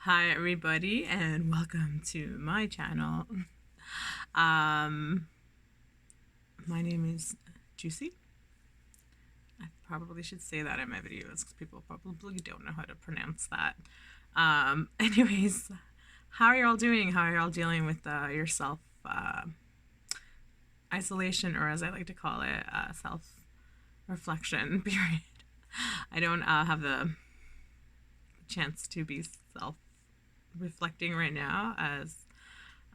Hi everybody and welcome to my channel. Um, my name is Juicy. I probably should say that in my videos because people probably don't know how to pronounce that. Anyways, how are y'all doing? How are y'all dealing with your self isolation, or as I like to call it, self reflection period? I don't have the chance to be self reflecting right now as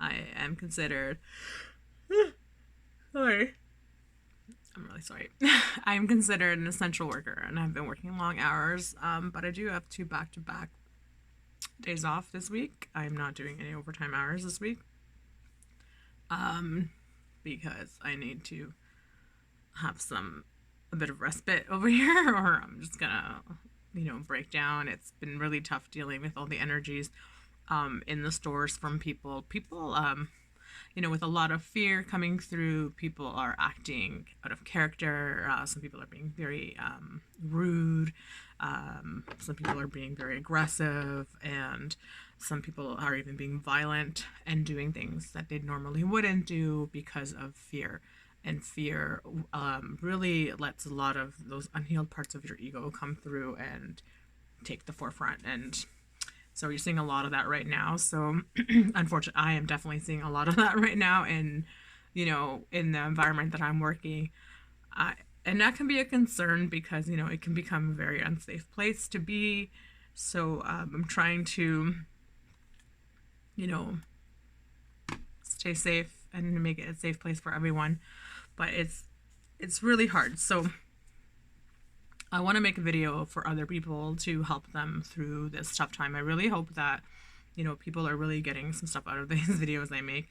I am considered. Sorry. I'm really sorry. I'm considered an essential worker and I've been working long hours, but I do have two back to back days off this week. I'm not doing any overtime hours this week because I need to have a bit of respite over here, or I'm just gonna, break down. It's been really tough dealing with all the energies in the stores from people. With a lot of fear coming through, people are acting out of character. Some people are being very rude. Some people are being very aggressive, and some people are even being violent and doing things that they normally wouldn't do because of fear. And fear really lets a lot of those unhealed parts of your ego come through and take the forefront. And so you're seeing a lot of that right now. So unfortunately, I am definitely seeing a lot of that right now in the environment that I'm working. And that can be a concern because, it can become a very unsafe place to be. So I'm trying to, you know, stay safe and make it a safe place for everyone. But it's really hard. So I want to make a video for other people to help them through this tough time. I really hope that, people are really getting some stuff out of these videos I make.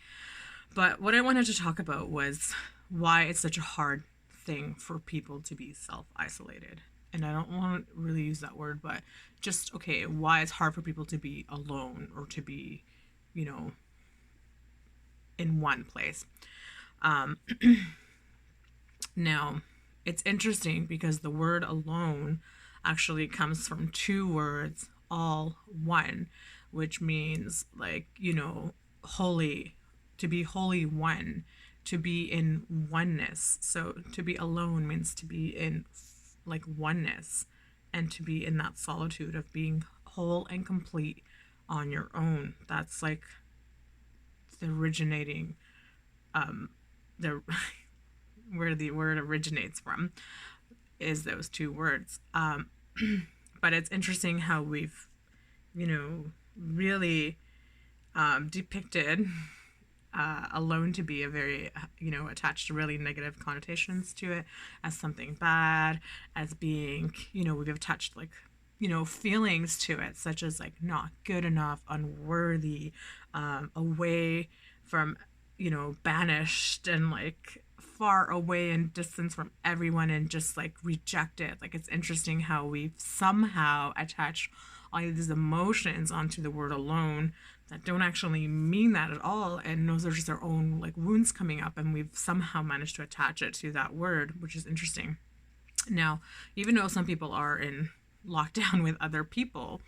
But what I wanted to talk about was why it's such a hard thing for people to be self-isolated. And I don't want to really use that word, but just, okay, why it's hard for people to be alone or to be, in one place. Now, it's interesting because the word alone actually comes from two words, all one, which means holy, to be wholly one, to be in oneness. So to be alone means to be in oneness, and to be in that solitude of being whole and complete on your own. That's like the originating, the where the word originates from is those two words. But it's interesting how we've, really depicted alone to be a very, attached to really negative connotations to it as something bad, as being, we've attached feelings to it, such as not good enough, unworthy, away from, banished and far away and distance from everyone and just rejected. It's interesting how we've somehow attached all of these emotions onto the word alone that don't actually mean that at all, and those are just our own wounds coming up, and we've somehow managed to attach it to that word, which is interesting. Now, even though some people are in lockdown with other people,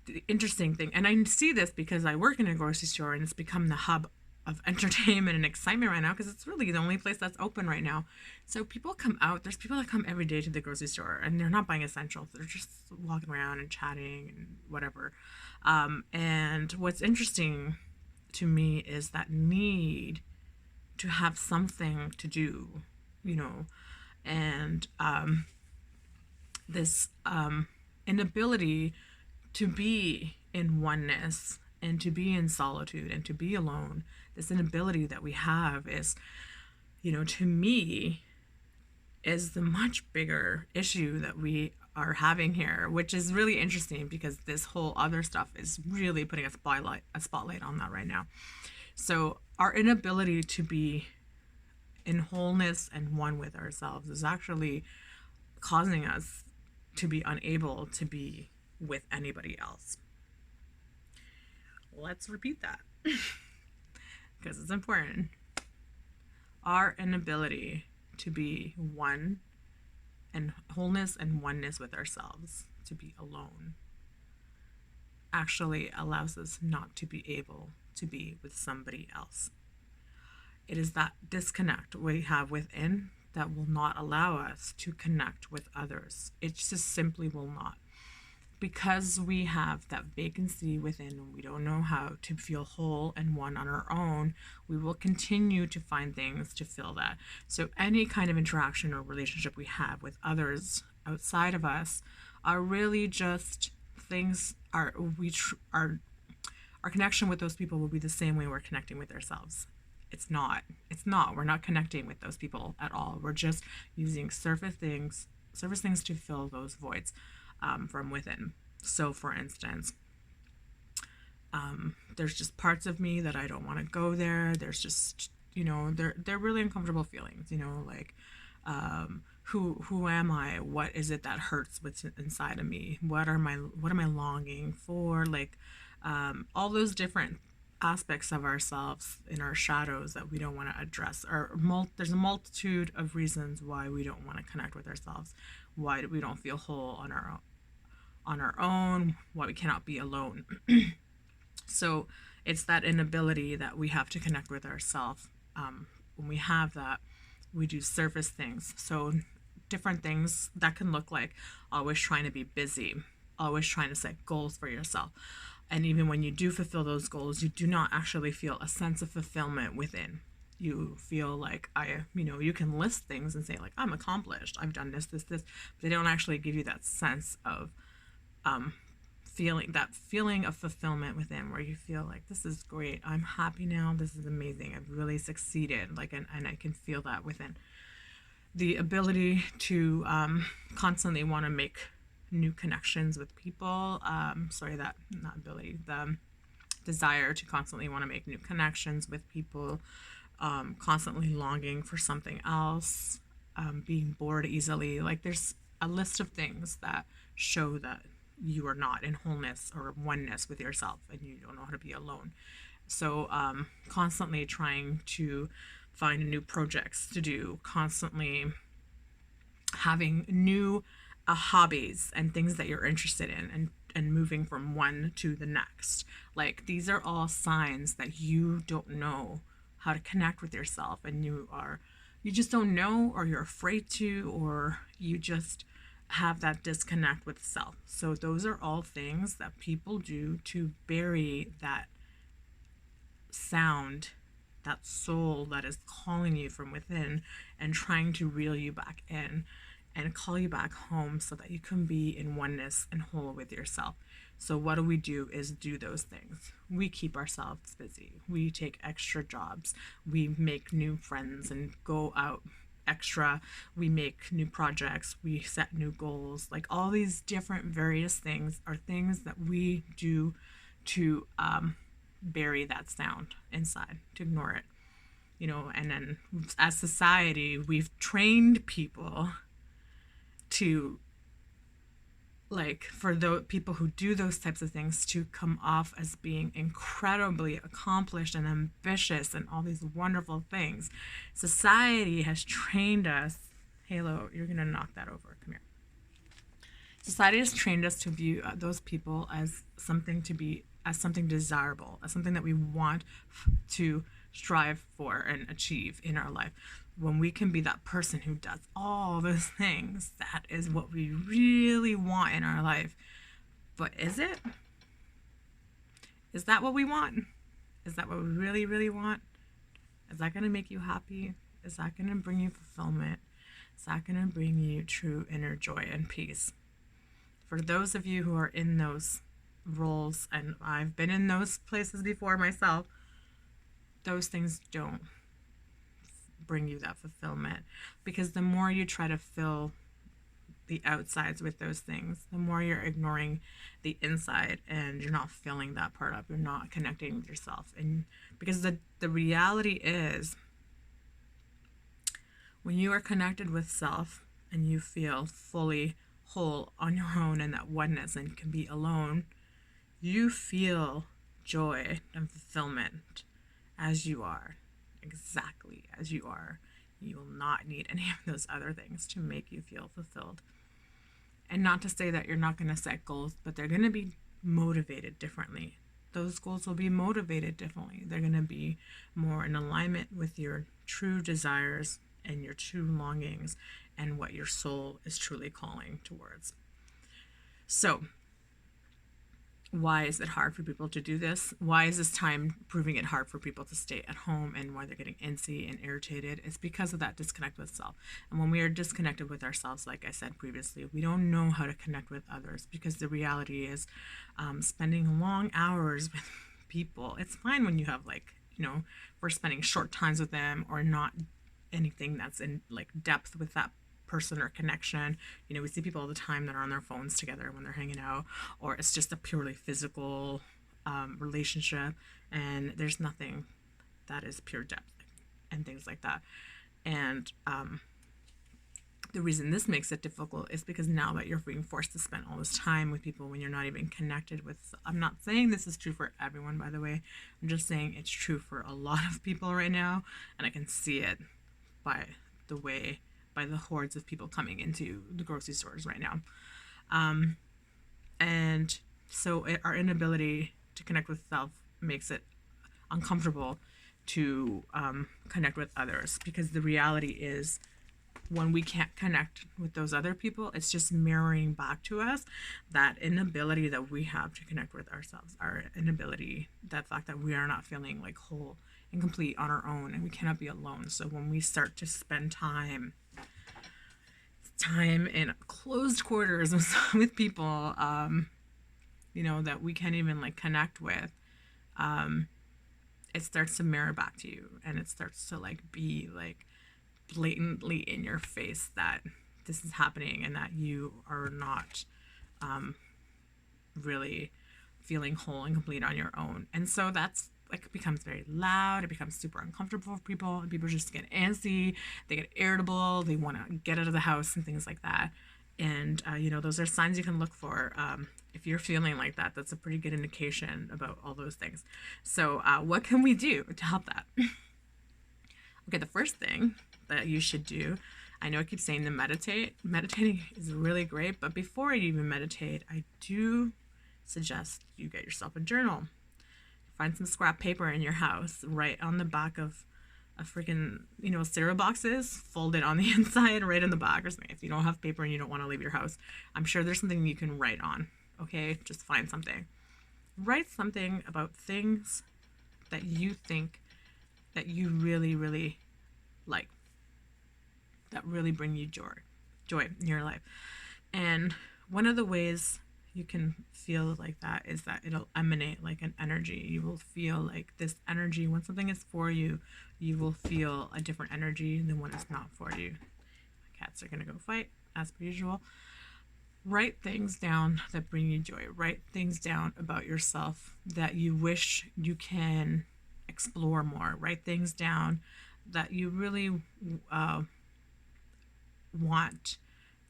the interesting thing, and I see this because I work in a grocery store and it's become the hub of entertainment and excitement right now because it's really the only place that's open right now. So people come out. There's people that come every day to the grocery store and they're not buying essentials. They're just walking around and chatting and whatever. And what's interesting to me is that need to have something to do, and this inability to be in oneness and to be in solitude and to be alone. This inability that we have is, to me, is the much bigger issue that we are having here, which is really interesting because this whole other stuff is really putting a spotlight on that right now. So our inability to be in wholeness and one with ourselves is actually causing us to be unable to be with anybody else. Let's repeat that because it's important. Our inability to be one and wholeness and oneness with ourselves, to be alone, actually allows us not to be able to be with somebody else. It is that disconnect we have within that will not allow us to connect with others. It just simply will not. Because we have that vacancy within and we don't know how to feel whole and one on our own, we will continue to find things to fill that. So any kind of interaction or relationship we have with others outside of us are really just things our connection with those people will be the same way we're connecting with ourselves. It's not we're not connecting with those people at all. We're just using surface things to fill those voids from within. So for instance, there's just parts of me that I don't want to go there. There's just, they're really uncomfortable feelings, like who am I? What is it that hurts what's inside of me? What am I longing for? Like all those different aspects of ourselves in our shadows that we don't want to address. There's a multitude of reasons why we don't want to connect with ourselves, why we don't feel whole on our own, why we cannot be alone. So it's that inability that we have to connect with ourselves. When we have that, we do surface things. So different things that can look like always trying to be busy, always trying to set goals for yourself. And even when you do fulfill those goals, you do not actually feel a sense of fulfillment within. You feel like you can list things and say like, I'm accomplished, I've done this, but they don't actually give you that sense of feeling of fulfillment within, where you feel like, this is great, I'm happy now, this is amazing, I've really succeeded, like, and I can feel that within. The ability to constantly want to make new connections with people, the desire to constantly want to make new connections with people, constantly longing for something else, being bored easily. Like there's a list of things that show that you are not in wholeness or oneness with yourself and you don't know how to be alone. So constantly trying to find new projects to do, constantly having new hobbies and things that you're interested in, and moving from one to the next. Like these are all signs that you don't know how to connect with yourself, and you just don't know, or you're afraid to, or you just have that disconnect with self. So those are all things that people do to bury that sound, that soul that is calling you from within and trying to reel you back in and call you back home so that you can be in oneness and whole with yourself. So what do we do is do those things. We keep ourselves busy. We take extra jobs. We make new friends and go out extra. We make new projects. We set new goals. Like all these different various things are things that we do to bury that sound inside, to ignore it. And then as society, we've trained people to, like, for the people who do those types of things to come off as being incredibly accomplished and ambitious and all these wonderful things. Society has trained us. Halo, you're gonna knock that over. Come here. Society has trained us to view those people as something desirable, as something that we want to strive for and achieve in our life. When we can be that person who does all those things, that is what we really want in our life. But is it? Is that what we want? Is that what we really, really want? Is that going to make you happy? Is that going to bring you fulfillment? Is that going to bring you true inner joy and peace? For those of you who are in those roles, and I've been in those places before myself, those things don't bring you that fulfillment, because the more you try to fill the outsides with those things, the more you're ignoring the inside, and you're not filling that part up. You're not connecting with yourself. And because the reality is, when you are connected with self and you feel fully whole on your own and that oneness and can be alone, you feel joy and fulfillment as you are, exactly as you are. You will not need any of those other things to make you feel fulfilled. And not to say that you're not going to set goals, but they're going to be motivated differently. Those goals will be motivated differently. They're going to be more in alignment with your true desires and your true longings and what your soul is truly calling towards. So, why is it hard for people to do this? Why is this time proving it hard for people to stay at home, and why they're getting antsy and irritated? It's because of that disconnect with self. And when we are disconnected with ourselves, like I said previously, we don't know how to connect with others, because the reality is spending long hours with people. It's fine when you have, like, we're spending short times with them, or not anything that's in like depth with that person or connection. We see people all the time that are on their phones together when they're hanging out, or it's just a purely physical relationship, and there's nothing that is pure depth and things like that. And the reason this makes it difficult is because now that you're being forced to spend all this time with people when you're not even connected with. I'm not saying this is true for everyone, by the way. I'm just saying it's true for a lot of people right now, and I can see it by the hordes of people coming into the grocery stores right now. And so our inability to connect with self makes it uncomfortable to connect with others, because the reality is, when we can't connect with those other people, it's just mirroring back to us that inability that we have to connect with ourselves, our inability, that fact that we are not feeling like whole and complete on our own, and we cannot be alone. So when we start to spend time in closed quarters with people, that we can't even like connect with, it starts to mirror back to you, and it starts to like be like blatantly in your face that this is happening, and that you are not really feeling whole and complete on your own. And so that's like, becomes very loud. It becomes super uncomfortable for people, and people just get antsy, they get irritable, they want to get out of the house and things like that. And those are signs you can look for. If you're feeling like that, that's a pretty good indication about all those things. So what can we do to help that? Okay, the first thing that you should do, I know I keep saying to meditate. Meditating is really great, but before you even meditate, I do suggest you get yourself a journal. Find some scrap paper in your house, write on the back of a freaking, cereal boxes, fold it on the inside, right in the back or something. If you don't have paper and you don't want to leave your house, I'm sure there's something you can write on. Okay, just find something. Write something about things that you think that you really, really like, that really bring you joy in your life. And one of the ways you can feel like that is that it'll emanate like an energy. You will feel like this energy. When something is for you, you will feel a different energy than when it's not for you. My cats are gonna go fight as per usual. Write things down that bring you joy. Write things down about yourself that you wish you can explore more. Write things down that you really want,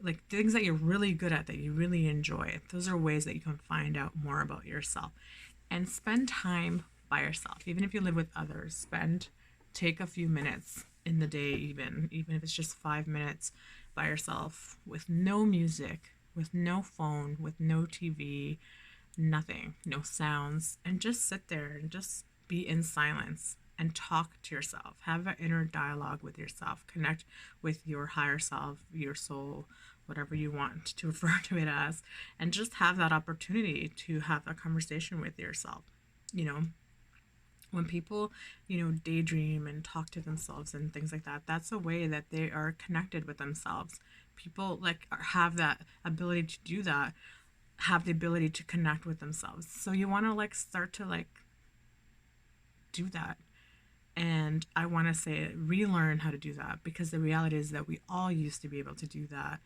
like things that you're really good at, that you really enjoy. Those are ways that you can find out more about yourself. And spend time by yourself. Even if you live with others, take a few minutes in the day, even if it's just 5 minutes by yourself, with no music, with no phone, with no TV, nothing, no sounds, and just sit there and just be in silence and talk to yourself. Have an inner dialogue with yourself. Connect with your higher self, your soul, whatever you want to refer to it as, and just have that opportunity to have a conversation with yourself. When people, daydream and talk to themselves and things like that, that's a way that they are connected with themselves. People like have that ability to do that, have the ability to connect with themselves. So you want to like start to like do that. And I want to say relearn how to do that, because the reality is that we all used to be able to do that.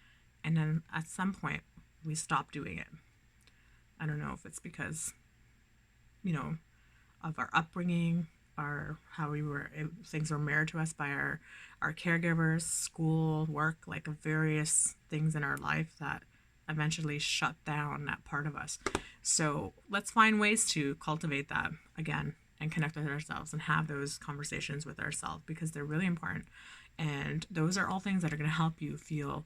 And then at some point we stopped doing it. I don't know if it's because, of our upbringing, our things were mirrored to us by our caregivers, school, work, like various things in our life that eventually shut down that part of us. So let's find ways to cultivate that again and connect with ourselves and have those conversations with ourselves, because they're really important. And those are all things that are going to help you feel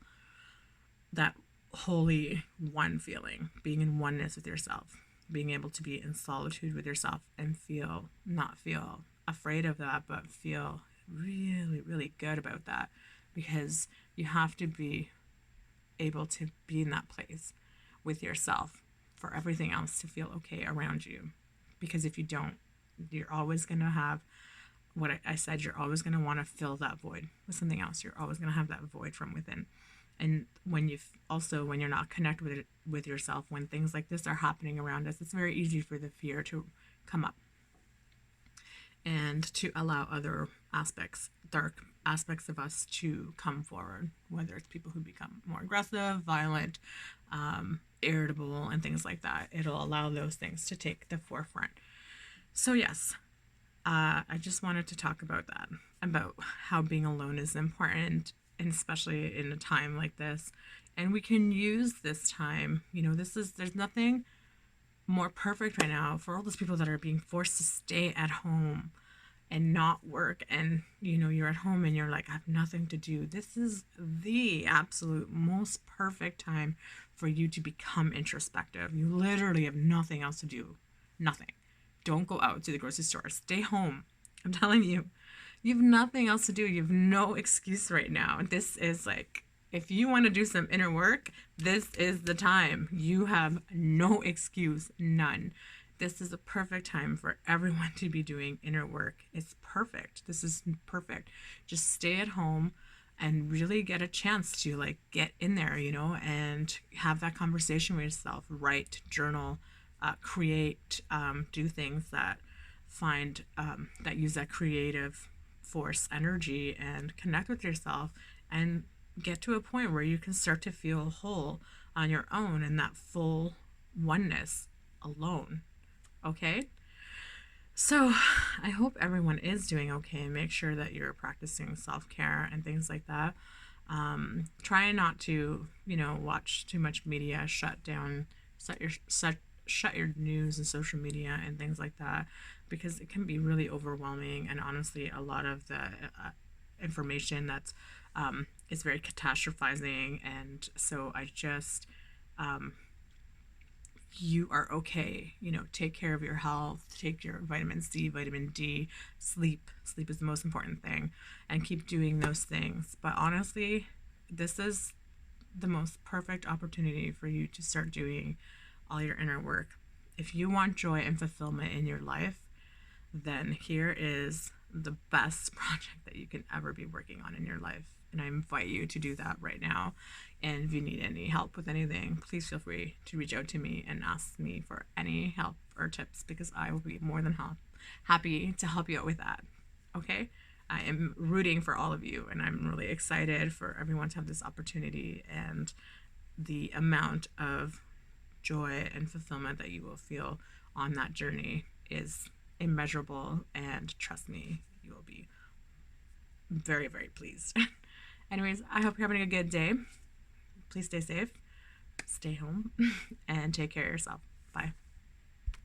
that holy one feeling, being in oneness with yourself. being able to be in solitude with yourself and not feel afraid of that, but feel really, really good about that, because you have to be able to be in that place with yourself for everything else to feel okay around you. Because if you don't, you're always going to have what I said, you're always going to want to fill that void with something else. You're always going to have that void from within. And when when you're not connected with yourself, when things like this are happening around us, it's very easy for the fear to come up and to allow other dark aspects of us to come forward, whether it's people who become more aggressive, violent, irritable, and things like that. It'll allow those things to take the forefront. So yes, I just wanted to talk about that, about how being alone is important, and especially in a time like this. And we can use this time, there's nothing more perfect right now for all those people that are being forced to stay at home and not work, and you're at home and you're like, I have nothing to do. This is the absolute most perfect time for you to become introspective. You literally have nothing else to do. Nothing. Don't go out to the grocery store. Stay home. I'm telling you, you have nothing else to do. You have no excuse right now. This is like, if you want to do some inner work, this is the time. You have no excuse, none. This is a perfect time for everyone to be doing inner work. It's perfect. This is perfect. Just stay at home and really get a chance to like get in there, and have that conversation with yourself. Write, journal, create, do things that that use that creative force energy, and connect with yourself, and get to a point where you can start to feel whole on your own, and that full oneness alone. Okay? So I hope everyone is doing okay. Make sure that you're practicing self-care and things like that. Try not to, watch too much media. Shut your news and social media and things like that, because it can be really overwhelming. And honestly, a lot of the information that's is very catastrophizing. And so I just you are okay. Take care of your health, take your vitamin C, vitamin D, sleep is the most important thing, and keep doing those things. But honestly, this is the most perfect opportunity for you to start doing all your inner work. If you want joy and fulfillment in your life, then here is the best project that you can ever be working on in your life. And I invite you to do that right now. And if you need any help with anything, please feel free to reach out to me and ask me for any help or tips, because I will be more than happy to help you out with that. Okay? I am rooting for all of you, and I'm really excited for everyone to have this opportunity, and the amount of joy and fulfillment that you will feel on that journey is immeasurable, and trust me, you will be very, very pleased. Anyways, I hope you're having a good day. Please stay safe, stay home, and take care of yourself. Bye.